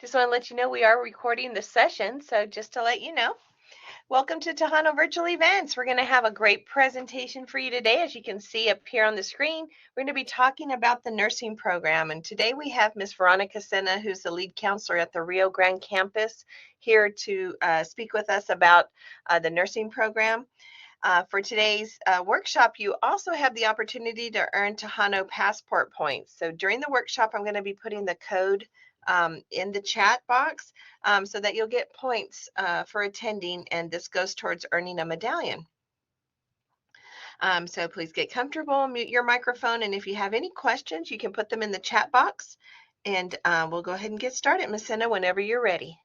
Just want to let you know we are recording the session, so just to let you know. Welcome to Tejano Virtual Events. We're going to have a great presentation for you today. As you can see up here on the screen, we're going to be talking about the nursing program. And today we have Ms. Veronica Sena, who's the lead counselor at the Rio Grande campus, here to speak with us about the nursing program. For today's workshop, you also have the opportunity to earn Tejano passport points. So during the workshop, I'm going to be putting the code in the chat box so that you'll get points for attending, and this goes towards earning a medallion. So please get comfortable, mute your microphone, and if you have any questions, you can put them in the chat box, and we'll go ahead and get started. Ms. Sena, whenever you're ready.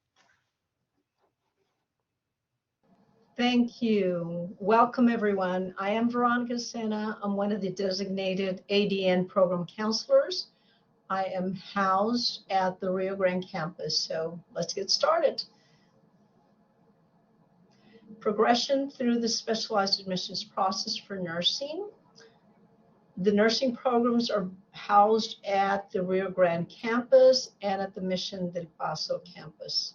Thank you. Welcome, everyone. I am Veronica Sena. I'm one of the designated ADN program counselors. I am housed at the Rio Grande campus, so let's get started. Progression through the specialized admissions process for nursing. The nursing programs are housed at the Rio Grande campus and at the Mission del Paso campus.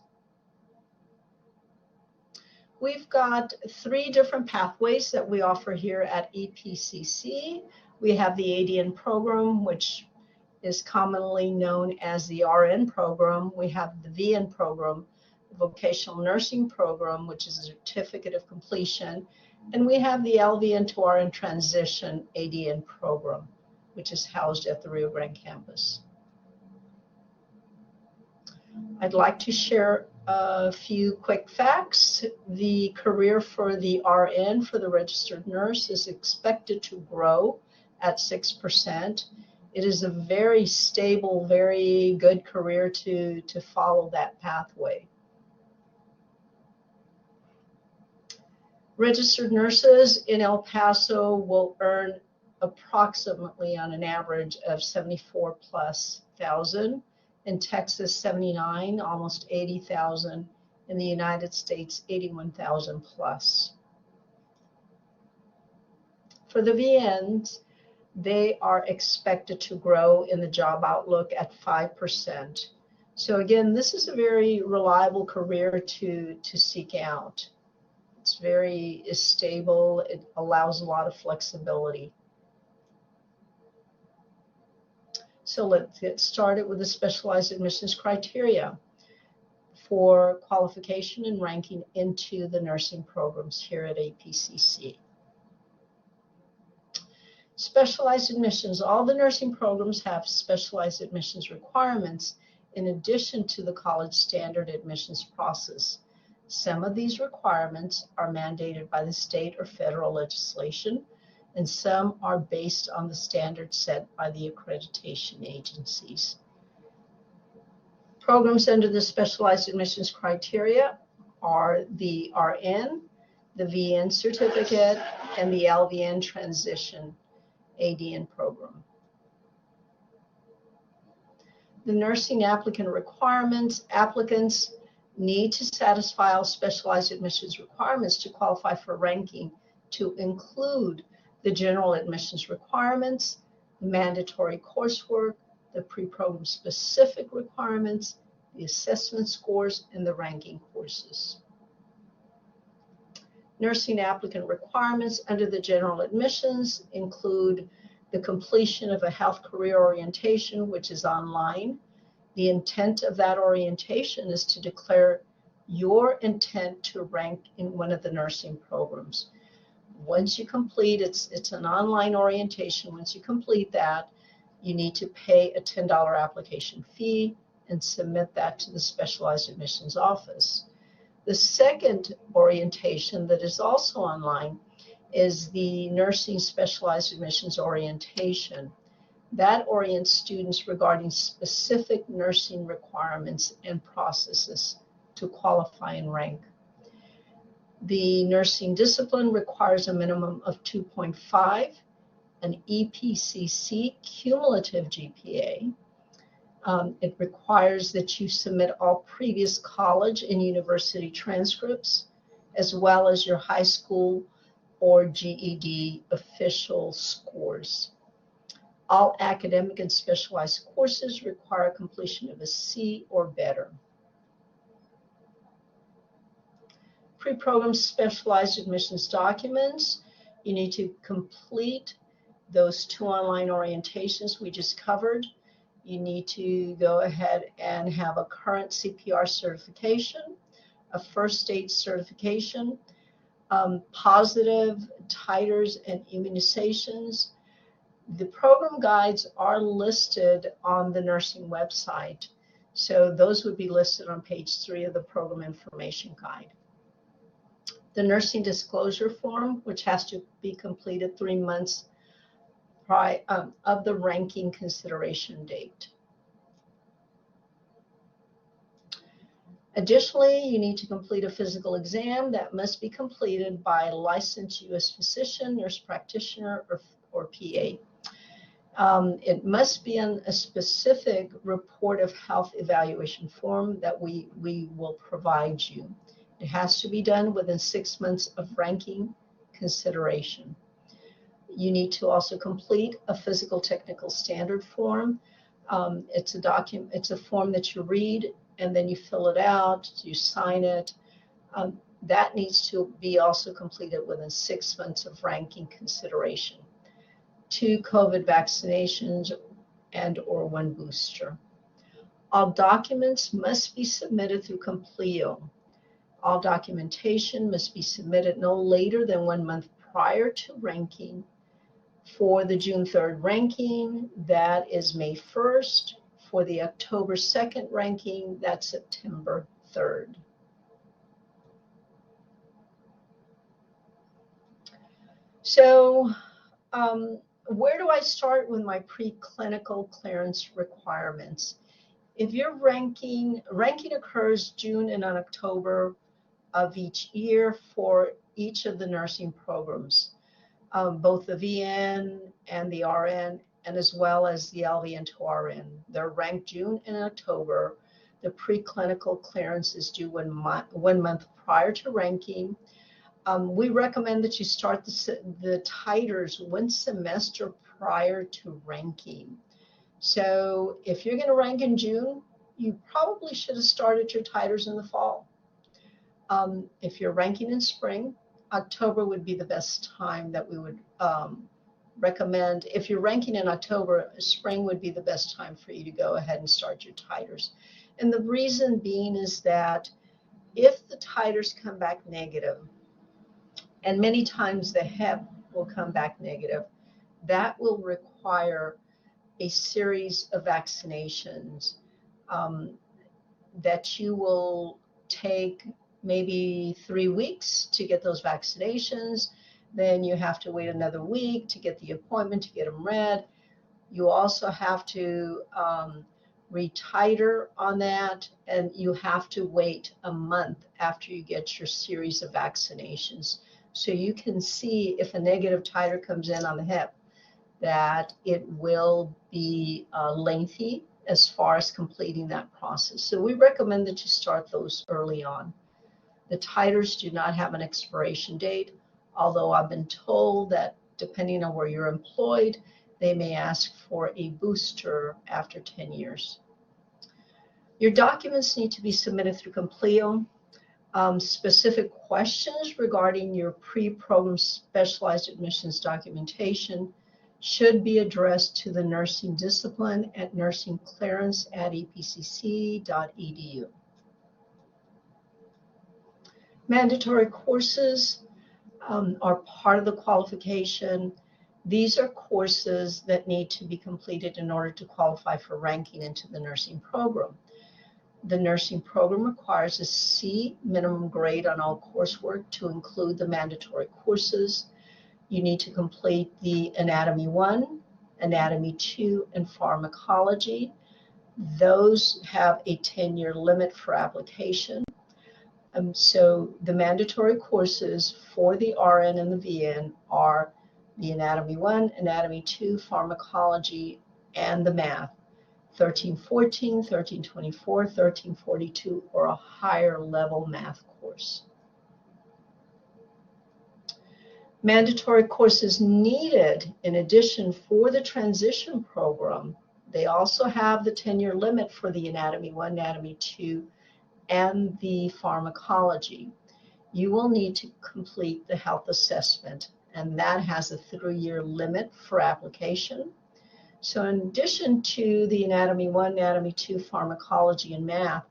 We've got 3 different pathways that we offer here at EPCC. We have the ADN program, which is commonly known as the RN program. We have the VN program, the vocational nursing program, which is a certificate of completion. And we have the LVN to RN transition ADN program, which is housed at the Rio Grande campus. I'd like to share a few quick facts. The career for the RN, for the registered nurse, is expected to grow at 6%. It is a very stable, very good career to follow that pathway. Registered nurses in El Paso will earn approximately on an average of $74,000+. In Texas, 79, almost 80,000. In the United States, 81,000+. For the VNs, they are expected to grow in the job outlook at 5%. So again, this is a very reliable career to seek out. It's very stable. It allows a lot of flexibility. So let's get started with the specialized admissions criteria for qualification and ranking into the nursing programs here at APCC. Specialized admissions. All the nursing programs have specialized admissions requirements in addition to the college standard admissions process. Some of these requirements are mandated by the state or federal legislation, and some are based on the standards set by the accreditation agencies. Programs under the specialized admissions criteria are the RN, the VN certificate, and the LVN transition ADN program. The nursing applicant requirements. Applicants need to satisfy all specialized admissions requirements to qualify for ranking, to include the general admissions requirements, the mandatory coursework, the pre-program specific requirements, the assessment scores, and the ranking courses. Nursing applicant requirements under the general admissions include the completion of a health career orientation, which is online. The intent of that orientation is to declare your intent to rank in one of the nursing programs. Once you complete, it's an online orientation. Once you complete that, you need to pay a $10 application fee and submit that to the specialized admissions office. The second orientation that is also online is the nursing specialized admissions orientation. That orients students regarding specific nursing requirements and processes to qualify and rank. The nursing discipline requires a minimum of 2.5, an EPCC cumulative GPA. It requires that you submit all previous college and university transcripts, as well as your high school or GED official scores. All academic and specialized courses require completion of a C or better. pre-program specialized admissions documents. You need to complete those 2 online orientations we just covered. You need to go ahead and have a current CPR certification, a first aid certification, positive titers and immunizations. The program guides are listed on the nursing website. So those would be listed on page 3 of the program information guide. The nursing disclosure form, which has to be completed 3 months prior of the ranking consideration date. Additionally, you need to complete a physical exam that must be completed by a licensed U.S. physician, nurse practitioner, or PA. It must be on a specific report of health evaluation form that we will provide you. It has to be done within 6 months of ranking consideration. You need to also complete a physical technical standard form. It's a form that you read and then you fill it out, you sign it. That needs to be also completed within 6 months of ranking consideration. 2 COVID vaccinations and or 1 booster. All documents must be submitted through Compleo. All documentation must be submitted no later than 1 month prior to ranking. For the June 3rd ranking, that is May 1st. For the October 2nd ranking, that's September 3rd. So where do I start with my preclinical clearance requirements? If your ranking occurs June and October of each year for each of the nursing programs, both the VN and the RN, and as well as the LVN to RN. They're ranked June and October. The preclinical clearance is due 1 month prior to ranking. We recommend that you start the titers 1 semester prior to ranking. So if you're going to rank in June, you probably should have started your titers in the fall. If you're ranking in spring, October would be the best time that we would recommend. If you're ranking in October, spring would be the best time for you to go ahead and start your titers. And the reason being is that if the titers come back negative, and many times the Hep will come back negative, that will require a series of vaccinations that you will take maybe 3 weeks to get those vaccinations. Then you have to wait another week to get the appointment to get them read. You also have to retiter on that, and you have to wait a month after you get your series of vaccinations. So you can see if a negative titer comes in on the Hep, that it will be lengthy as far as completing that process. So we recommend that you start those early on. The titers do not have an expiration date, although I've been told that depending on where you're employed, they may ask for a booster after 10 years. Your documents need to be submitted through Compleo. Specific questions regarding your pre-program specialized admissions documentation should be addressed to the nursing discipline at nursingclearance@epcc.edu. Mandatory courses are part of the qualification. These are courses that need to be completed in order to qualify for ranking into the nursing program. The nursing program requires a C minimum grade on all coursework to include the mandatory courses. You need to complete the Anatomy 1, Anatomy 2, and Pharmacology. Those have a 10-year limit for application. So the mandatory courses for the RN and the VN are the Anatomy 1, Anatomy 2, Pharmacology, and the Math. 1314, 1324, 1342, or a higher level math course. Mandatory courses needed in addition for the transition program. They also have the 10-year limit for the Anatomy 1, Anatomy 2, and the Pharmacology. you will need to complete the health assessment, and that has a 3-year limit for application. So in addition to the Anatomy 1, Anatomy 2, Pharmacology, and Math,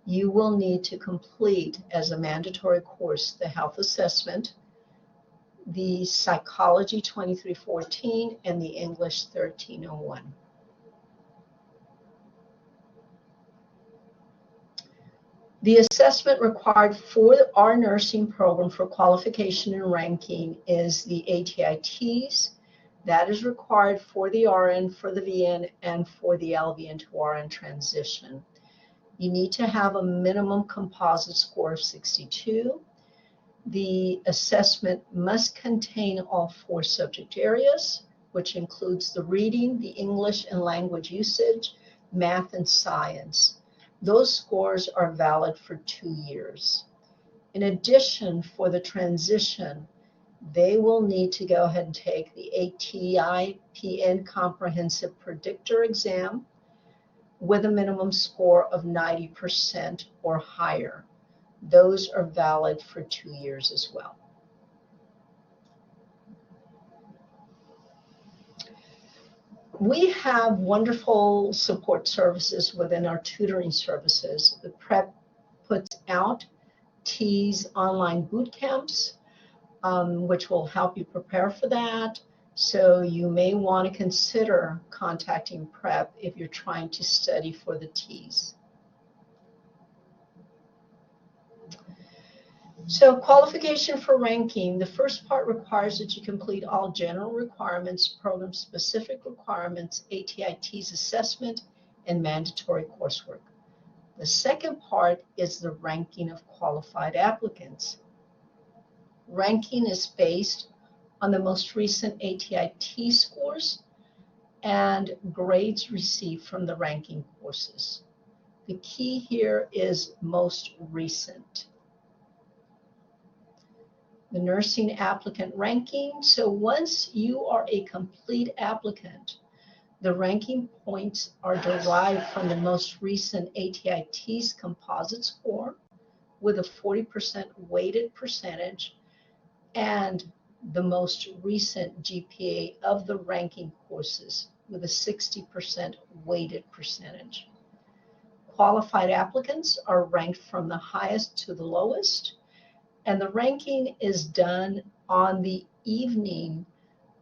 you will need to complete as a mandatory course the health assessment, the Psychology 2314, and the English 1301. The assessment required for our nursing program for qualification and ranking is the ATITs. That is required for the RN, for the VN, and for the LVN to RN transition. You need to have a minimum composite score of 62. The assessment must contain all 4 subject areas, which includes the reading, the English and language usage, math, and science. Those scores are valid for 2 years. In addition, for the transition, they will need to go ahead and take the ATI-PN Comprehensive Predictor exam with a minimum score of 90% or higher. Those are valid for 2 years as well. We have wonderful support services within our tutoring services. The PrEP puts out TEAS online boot camps, which will help you prepare for that. So you may want to consider contacting PrEP if you're trying to study for the TEAS. So qualification for ranking, the first part requires that you complete all general requirements, program-specific requirements, ATIT's assessment, and mandatory coursework. The second part is the ranking of qualified applicants. Ranking is based on the most recent ATIT scores and grades received from the ranking courses. The key here is most recent. The nursing applicant ranking. So once you are a complete applicant, the ranking points are derived from the most recent ATIT's composite score with a 40% weighted percentage and the most recent GPA of the ranking courses with a 60% weighted percentage. Qualified applicants are ranked from the highest to the lowest, and the ranking is done on the evening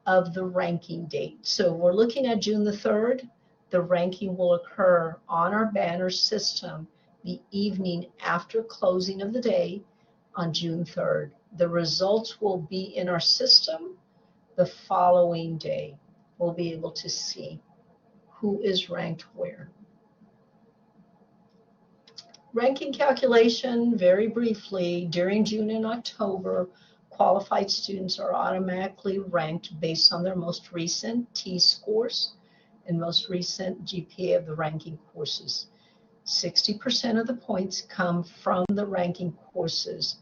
of the ranking date. So we're looking at June the 3rd. The ranking will occur on our banner system the evening after closing of the day on June 3rd. The results will be in our system the following day. We'll be able to see who is ranked where. Ranking calculation, very briefly, during June and October, qualified students are automatically ranked based on their most recent T scores and most recent GPA of the ranking courses. 60% of the points come from the ranking courses,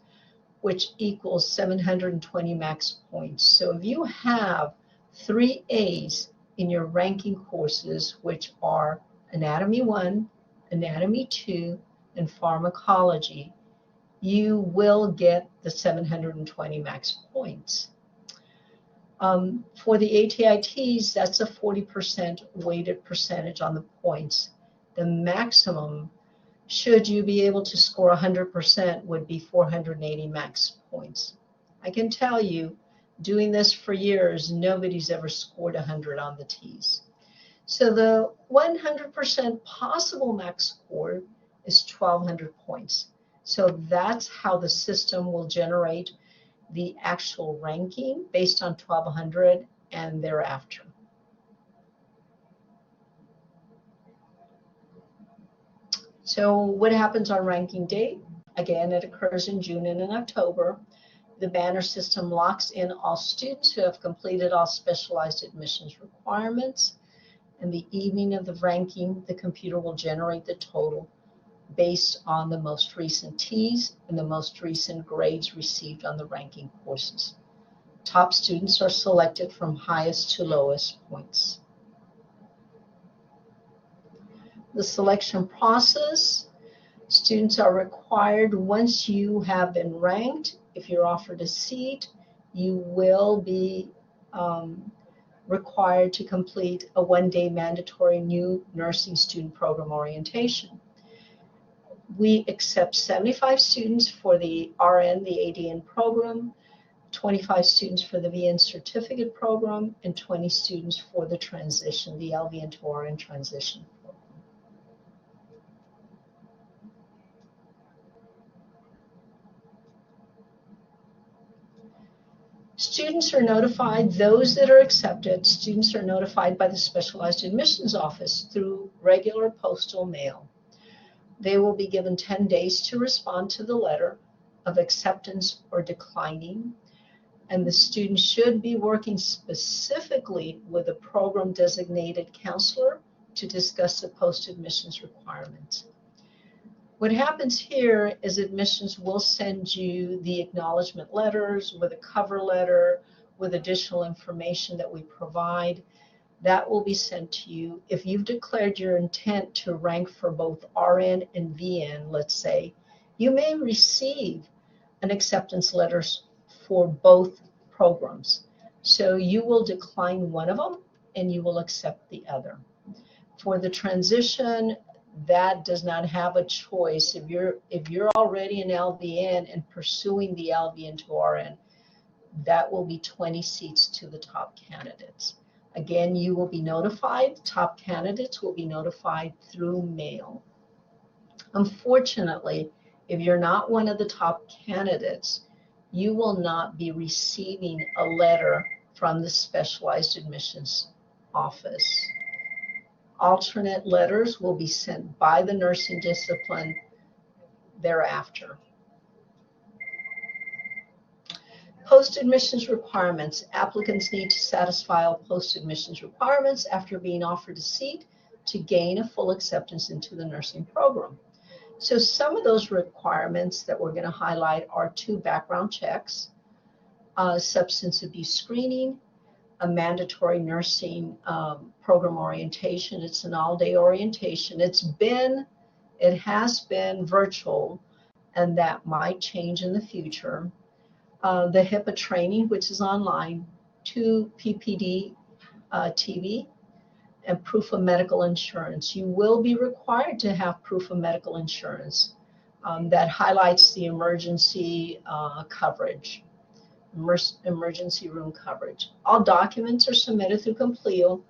which equals 720 max points. So if you have 3 A's in your ranking courses, which are Anatomy 1, Anatomy 2, and Pharmacology, you will get the 720 max points. For the ATITs, that's a 40% weighted percentage on the points. The maximum, should you be able to score 100%, would be 480 max points. I can tell you, doing this for years, nobody's ever scored 100 on the T's. So the 100% possible max score is 1,200 points. So that's how the system will generate the actual ranking based on 1,200 and thereafter. So what happens on ranking date? Again, it occurs in June and in October. The banner system locks in all students who have completed all specialized admissions requirements. And the evening of the ranking, the computer will generate the total based on the most recent T's and the most recent grades received on the ranking courses. Top students are selected from highest to lowest points. The selection process, Students are required, once you have been ranked, if you're offered a seat, you will be required to complete a one-day mandatory new nursing student program orientation. We accept 75 students for the RN, the ADN program, 25 students for the VN certificate program, and 20 students for the transition, the LVN to RN transition. Students are notified, those that are accepted, students are notified by the Specialized Admissions Office through regular postal mail. They will be given 10 days to respond to the letter of acceptance or declining, and the student should be working specifically with a program designated counselor to discuss the post-admissions requirements. What happens here is admissions will send you the acknowledgement letters with a cover letter with additional information that we provide. That will be sent to you. If you've declared your intent to rank for both RN and VN, let's say, you may receive an acceptance letter for both programs. So you will decline one of them and you will accept the other. For the transition, that does not have a choice. If you're already an LVN and pursuing the LVN to RN, that will be 20 seats to the top candidates. Again, you will be notified. Top candidates will be notified through mail. Unfortunately, if you're not one of the top candidates, you will not be receiving a letter from the Specialized Admissions Office. Alternate letters will be sent by the nursing discipline thereafter. Post-admissions requirements. Applicants need to satisfy all post-admissions requirements after being offered a seat to gain a full acceptance into the nursing program. So some of those requirements that we're going to highlight are 2 background checks, substance abuse screening, a mandatory nursing program orientation. It's an all-day orientation. It has been virtual, and that might change in the future. The HIPAA training, which is online, 2 PPD TV, and proof of medical insurance. You will be required to have proof of medical insurance that highlights the emergency coverage. Emergency room coverage. All documents are submitted through Compleo,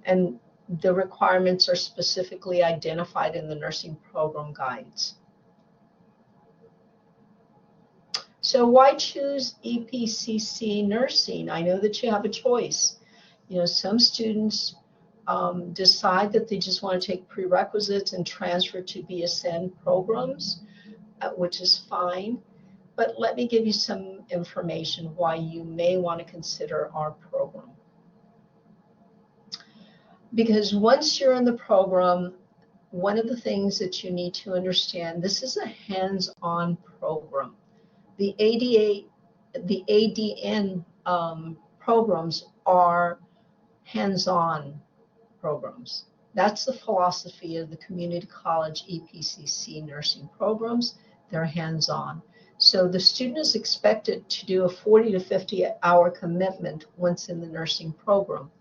and the requirements are specifically identified in the nursing program guides. So why choose EPCC nursing? I know that you have a choice. You know, some students decide that they just want to take prerequisites and transfer to BSN programs, which is fine. But let me give you some information why you may want to consider our program. Because once you're in the program, one of the things that you need to understand, this is a hands-on program. The ADN programs are hands-on programs. That's the philosophy of the community college EPCC nursing programs. They're hands-on. So the student is expected to do a 40 to 50 hour commitment once in the nursing program.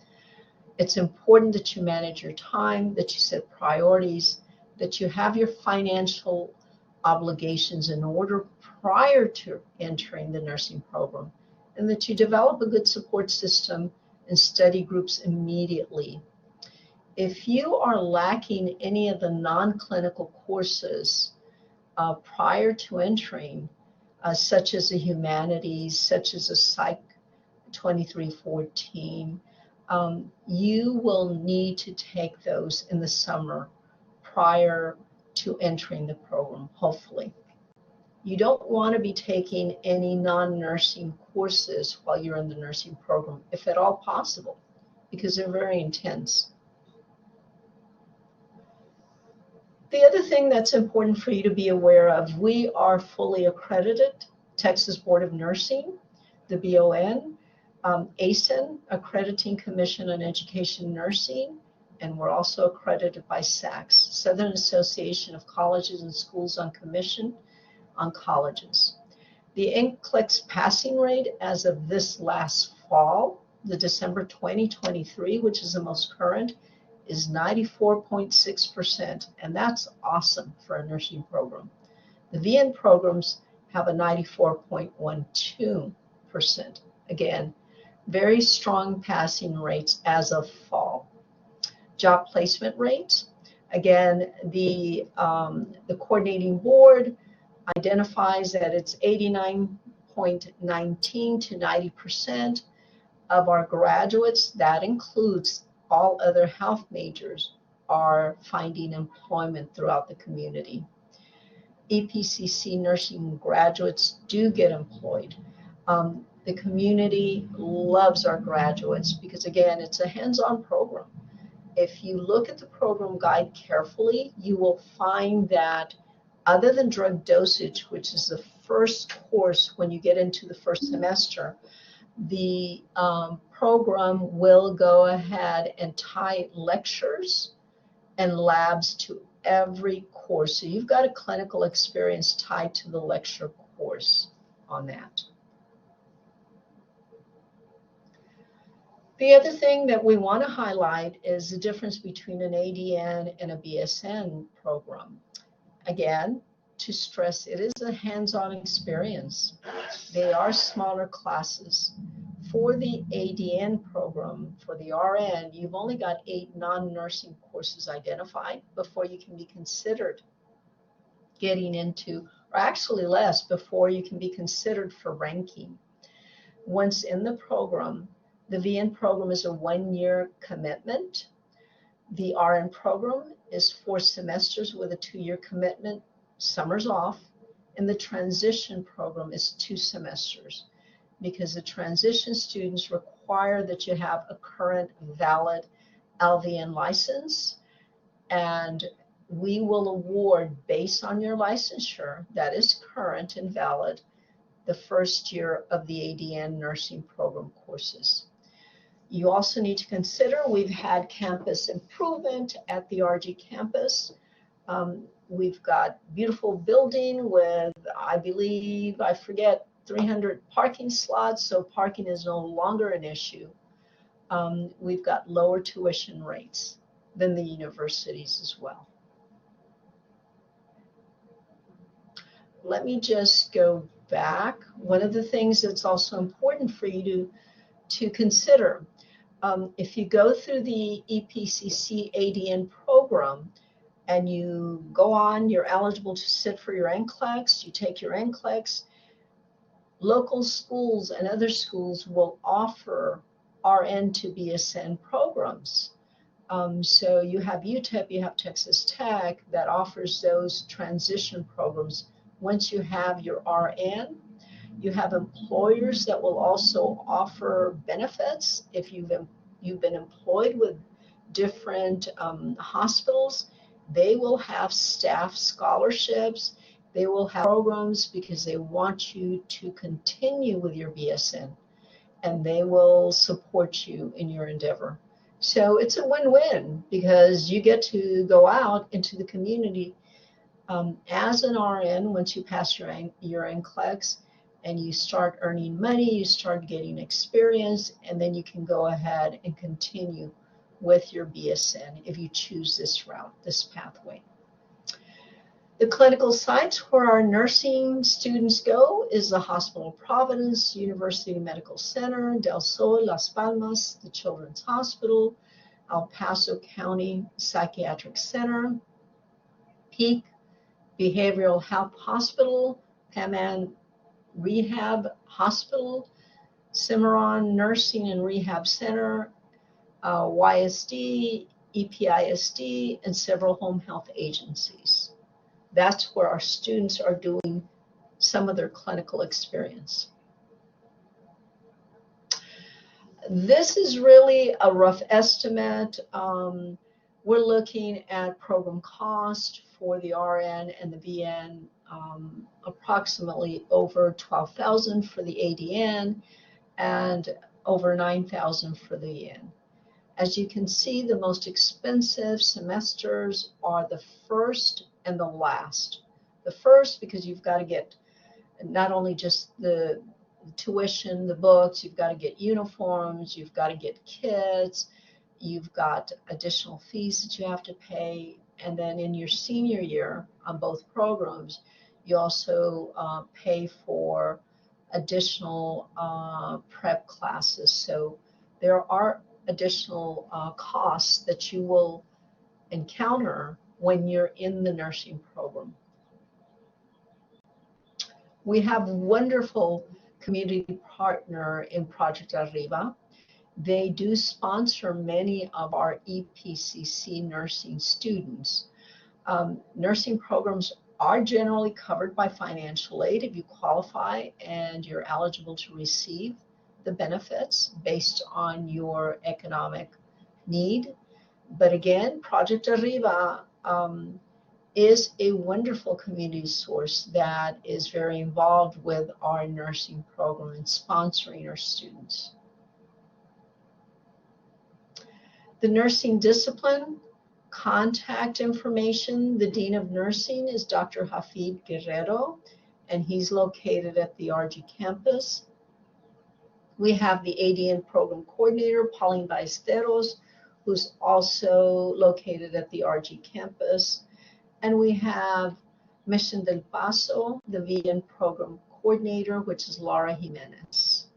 It's important that you manage your time, that you set priorities, that you have your financial obligations in order prior to entering the nursing program, and that you develop a good support system and study groups immediately. If you are lacking any of the non-clinical courses prior to entering, such as the humanities, such as a Psych 2314, you will need to take those in the summer prior to entering the program, hopefully. You don't want to be taking any non-nursing courses while you're in the nursing program, if at all possible, because they're very intense. The other thing that's important for you to be aware of, we are fully accredited, Texas Board of Nursing, the BON, ASIN, Accrediting Commission on Education Nursing, and we're also accredited by SACS, Southern Association of Colleges and Schools on Commission on Colleges. The NCLEX passing rate as of this last fall, the December 2023, which is the most current, is 94.6%, and that's awesome for a nursing program. The VN programs have a 94.12%. Again, very strong passing rates as of fall. Job placement rates, again, the coordinating board identifies that it's 89.19 to 90% of our graduates, that includes all other health majors, are finding employment throughout the community. EPCC nursing graduates do get employed. The community loves our graduates because, again, it's a hands-on program. If you look at the program guide carefully, you will find that other than drug dosage, which is the first course when you get into the first semester, the program will go ahead and tie lectures and labs to every course. So you've got a clinical experience tied to the lecture course on that. The other thing that we want to highlight is the difference between an ADN and a BSN program. Again, to stress, it is a hands-on experience. They are smaller classes. For the ADN program, for the RN, you've only got 8 non-nursing courses identified before you can be considered getting into, or actually less, before you can be considered for ranking. Once in the program, the VN program is a 1-year commitment. The RN program is 4 semesters with a 2-year commitment, summers off, and the transition program is 2 semesters because the transition students require that you have a current valid LVN license, and we will award based on your licensure that is current and valid the first year of the ADN nursing program courses. You also need to consider we've had campus improvement at the RG campus. We've got beautiful building with, I believe, I forget, 300 parking slots, so parking is no longer an issue. We've got lower tuition rates than the universities as well. Let me just go back. One of the things that's also important for you to consider, if you go through the EPCC ADN program and you go on, you're eligible to sit for your NCLEX, you take your NCLEX, local schools and other schools will offer RN to BSN programs. So you have UTEP, you have Texas Tech that offers those transition programs. Once you have your RN, you have employers that will also offer benefits. If you've been employed with different hospitals, they will have staff scholarships. They will have programs because they want you to continue with your BSN, and they will support you in your endeavor. So it's a win-win because you get to go out into the community as an RN once you pass your NCLEX, and you start earning money, you start getting experience, and then you can go ahead and continue with your BSN if you choose this route, this pathway. The clinical sites where our nursing students go is the Hospital of Providence, University Medical Center, Del Sol, Las Palmas, the Children's Hospital, El Paso County Psychiatric Center, Peak Behavioral Health Hospital, Paman Rehab Hospital, Cimarron Nursing and Rehab Center, YSD, EPISD, and several home health agencies. That's where our students are doing some of their clinical experience. This is really a rough estimate. We're looking at program cost for the RN and the VN, approximately over $12,000 for the ADN and over $9,000 for the VN. As you can see, the most expensive semesters are the first and the last. The first, because you've got to get not only just the tuition, the books, you've got to get uniforms, you've got to get kits, you've got additional fees that you have to pay. And then in your senior year on both programs, you also pay for additional prep classes. So there are additional costs that you will encounter when you're in the nursing program. We have a wonderful community partner in Project Arriba. They do sponsor many of our EPCC nursing students. Nursing programs are generally covered by financial aid if you qualify and you're eligible to receive the benefits based on your economic need. But again, Project Arriba is a wonderful community source that is very involved with our nursing program and sponsoring our students. The nursing discipline, contact information, the Dean of Nursing is Dr. Hafid Guerrero, and he's located at the RG campus. We have the ADN Program Coordinator, Pauline Ballesteros, who's also located at the RG campus. And we have Mission del Paso, the VN Program Coordinator, which is Laura Jimenez.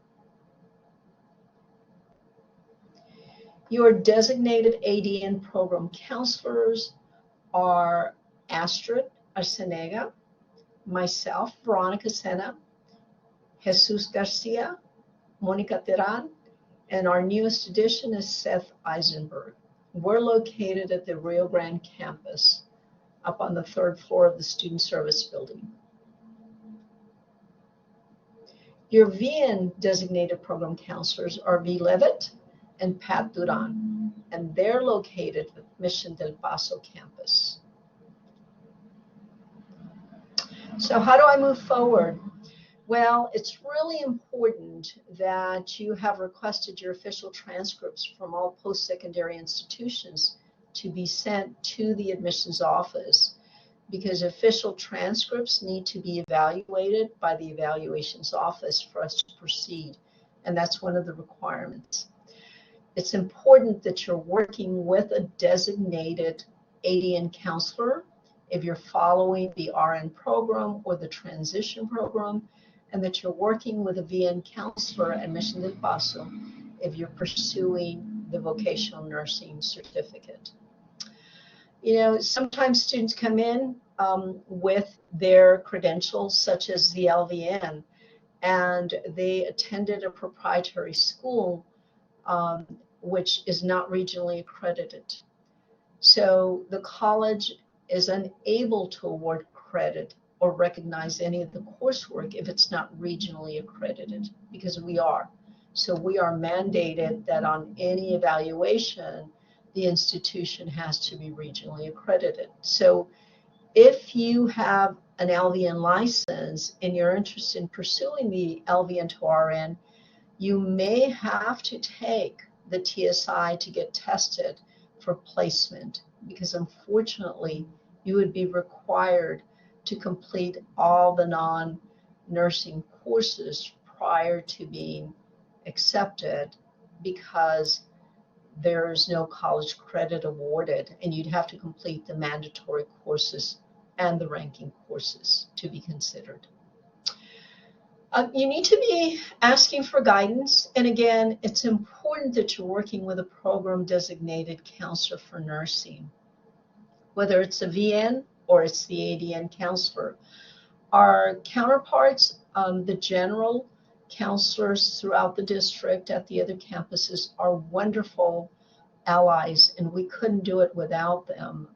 Your designated ADN program counselors are Astrid Arcenega, myself, Veronica Sena, Jesus Garcia, Monica Teran, and our newest addition is Seth Eisenberg. We're located at the Rio Grande campus, up on the 3rd floor of the Student Service Building. Your VN designated program counselors are V. Levitt and Pat Duran, and they're located at Mission del Paso campus. So how do I move forward? Well, it's really important that you have requested your official transcripts from all post-secondary institutions to be sent to the admissions office, because official transcripts need to be evaluated by the evaluations office for us to proceed, and that's one of the requirements. It's important that you're working with a designated ADN counselor if you're following the RN program or the transition program, and that you're working with a VN counselor at Mission del Paso if you're pursuing the vocational nursing certificate. You know, sometimes students come in with their credentials, such as the LVN, and they attended a proprietary school which is not regionally accredited. So the college is unable to award credit or recognize any of the coursework if it's not regionally accredited, because we are. So we are mandated that on any evaluation, the institution has to be regionally accredited. So if you have an LVN license and you're interested in pursuing the LVN to RN, you may have to take the TSI to get tested for placement, because unfortunately you would be required to complete all the non-nursing courses prior to being accepted, because there's no college credit awarded, and you'd have to complete the mandatory courses and the ranking courses to be considered. You need to be asking for guidance, and again, it's important that you're working with a program designated counselor for nursing, whether it's a VN or it's the ADN counselor. Our counterparts, the general counselors throughout the district at the other campuses, are wonderful allies, and we couldn't do it without them.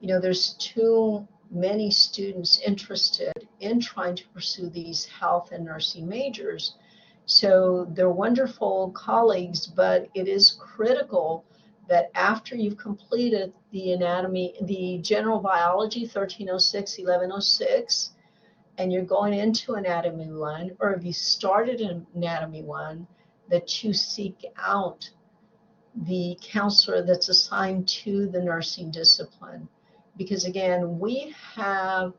You know, there's too many students interested in trying to pursue these health and nursing majors. So they're wonderful colleagues, but it is critical that after you've completed the anatomy, the general biology 1306, 1106, and you're going into anatomy 1, or if you started in anatomy 1, that you seek out the counselor that's assigned to the nursing discipline. Because again, we have,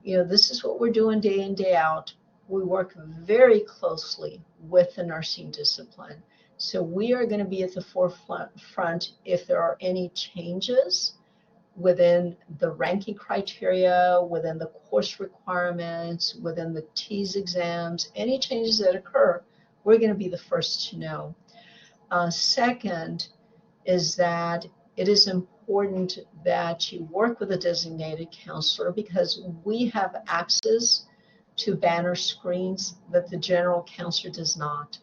this is what we're doing day in, day out. We work very closely with the nursing discipline. So we are going to be at the forefront if there are any changes within the ranking criteria, within the course requirements, within the TEAS exams, any changes that occur, we're going to be the first to know. Second is that it is important that you work with a designated counselor because we have access to banner screens that the general counselor does not.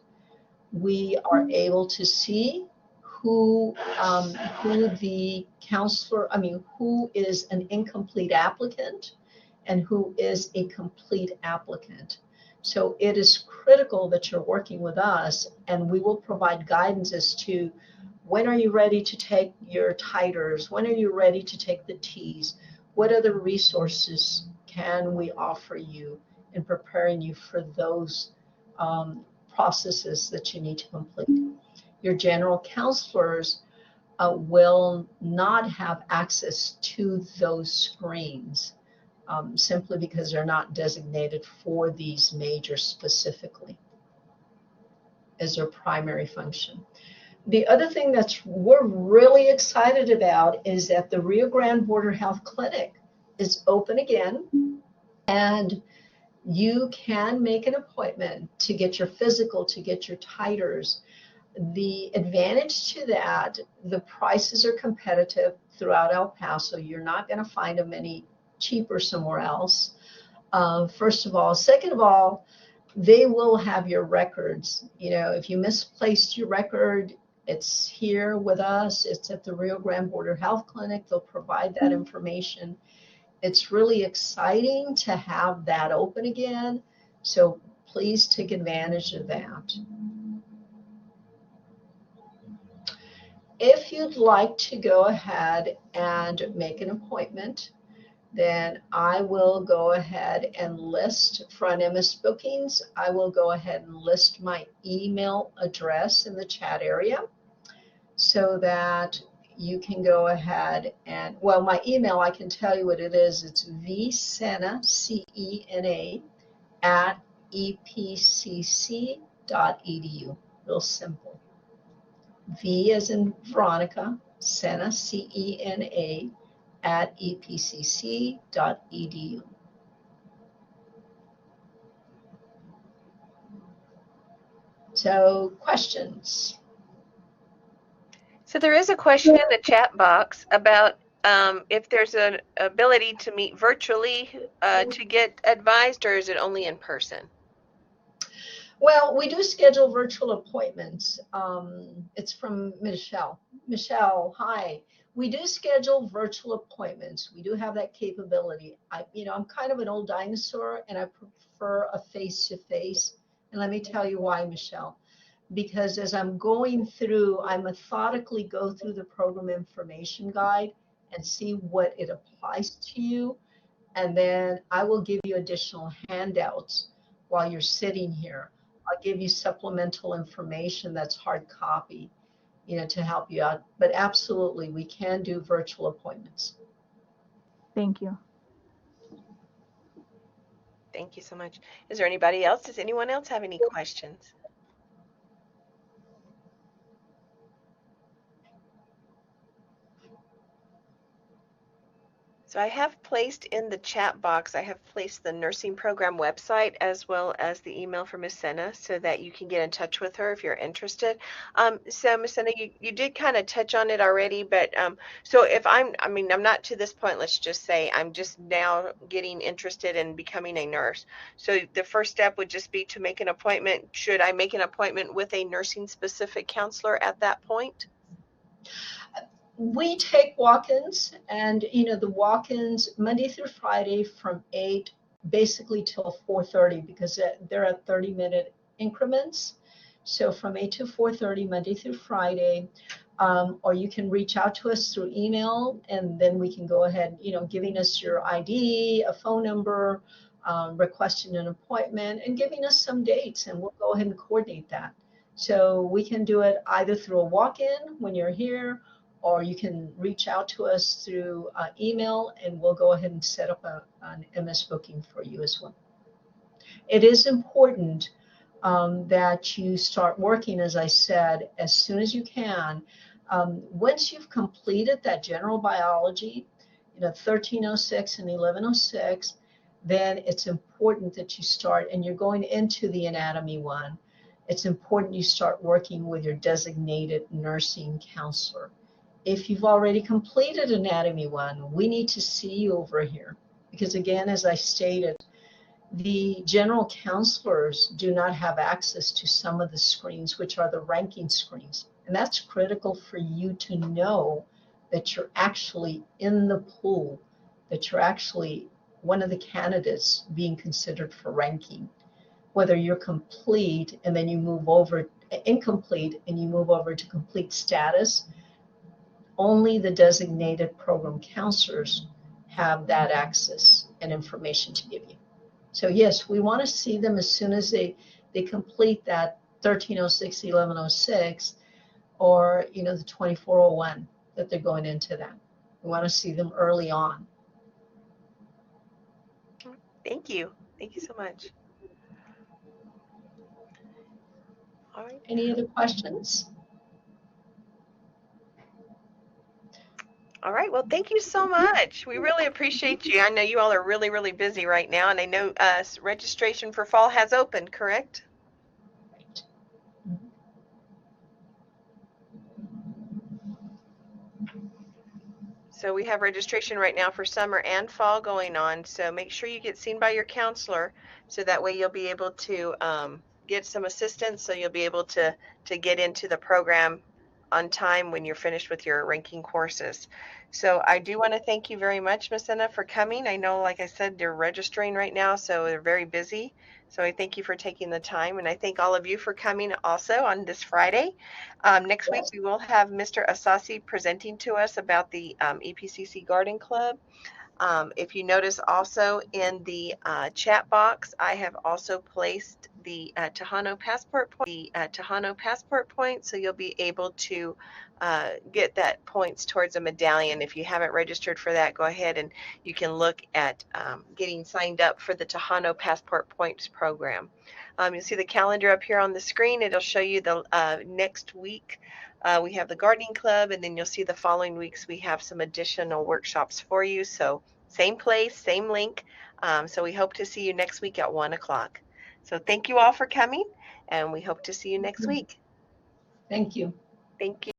We are able to see who the counselor, who is an incomplete applicant and who is a complete applicant. So it is critical that you're working with us, and we will provide guidance as to when are you ready to take your titers, when are you ready to take the TEAS, what other resources can we offer you in preparing you for those processes that you need to complete. Your general counselors will not have access to those screens simply because they're not designated for these majors specifically as their primary function. The other thing we're really excited about is that the Rio Grande Border Health Clinic is open again, and you can make an appointment to get your physical, to get your titers. The advantage to that, the prices are competitive throughout El Paso. You're not going to find them any cheaper somewhere else. First of all. Second of all, they will have your records. If you misplaced your record, it's here with us. It's at the Rio Grande Border Health Clinic. They'll provide that information. It's really exciting to have that open again. So please take advantage of that. If you'd like to go ahead and make an appointment, then I will go ahead and list for MS bookings. I will go ahead and list my email address in the chat area so that you can go ahead and, well, my email, I can tell you what it is. It's vcena, C-E-N-A, at epcc.edu. Real simple. V as in Veronica, Sena, C-E-N-A, at epcc.edu. So, questions? So there is a question in the chat box about if there's an ability to meet virtually to get advised, or is it only in person? Well, we do schedule virtual appointments. It's from Michelle. Michelle, hi. We do schedule virtual appointments. We do have that capability. I'm kind of an old dinosaur, and I prefer a face-to-face. And let me tell you why, Michelle. Because as I'm going through, I methodically go through the program information guide and see what it applies to you. And then I will give you additional handouts while you're sitting here. I'll give you supplemental information that's hard copy, to help you out. But absolutely, we can do virtual appointments. Thank you. Thank you so much. Is there anybody else? Does anyone else have any questions? So I have placed in the chat box, I have placed the nursing program website as well as the email for Ms. Sena so that you can get in touch with her if you're interested. So Ms. Sena, you did kind of touch on it already, but so if I'm not to this point, let's just say I'm just now getting interested in becoming a nurse. So the first step would just be to make an appointment. Should I make an appointment with a nursing specific counselor at that point? We take walk-ins, and the walk-ins Monday through Friday from 8 basically till 4:30 because they're at 30-minute increments. So from 8 to 4:30 Monday through Friday, or you can reach out to us through email, and then we can go ahead, giving us your ID, a phone number, requesting an appointment, and giving us some dates, and we'll go ahead and coordinate that. So we can do it either through a walk-in when you're here, or you can reach out to us through email, and we'll go ahead and set up an MS booking for you as well. It is important that you start working, as I said, as soon as you can. Once you've completed that general biology, 1306 and 1106, then it's important that you start, and you're going into the anatomy one, it's important you start working with your designated nursing counselor. If you've already completed anatomy one, we need to see you over here. Because again, as I stated, the general counselors do not have access to some of the screens, which are the ranking screens. And that's critical for you to know that you're actually in the pool, that you're actually one of the candidates being considered for ranking. Whether you're complete and then you move over, incomplete, and you move over to complete status, only the designated program counselors have that access and information to give you. So yes, we want to see them as soon as they complete that 1306, 1106, or the 2401 that they're going into that. We want to see them early on. Thank you. Thank you so much. All right. Any other questions? All right. Well, thank you so much. We really appreciate you. I know you all are really, really busy right now, and I know registration for fall has opened, correct? Right. So we have registration right now for summer and fall going on. So make sure you get seen by your counselor, so that way you'll be able to get some assistance. So you'll be able to get into the program on time when you're finished with your ranking courses. So I do want to thank you very much, Ms. Enna, for coming. I know, like I said, they're registering right now, so they're very busy. So I thank you for taking the time, and I thank all of you for coming also on this Friday. Next week we will have Mr. Asasi presenting to us about the EPCC Garden Club. If you notice also in the chat box, I have also placed the Tejano passport point, so you'll be able to get that points towards a medallion. If you haven't registered for that, go ahead and you can look at getting signed up for the Tejano Passport Points program. You'll see the calendar up here on the screen. It'll show you the next week. We have the gardening club, and then you'll see the following weeks we have some additional workshops for you. So same place, same link. So we hope to see you next week at 1 o'clock. So thank you all for coming, and we hope to see you next week. Thank you. Thank you.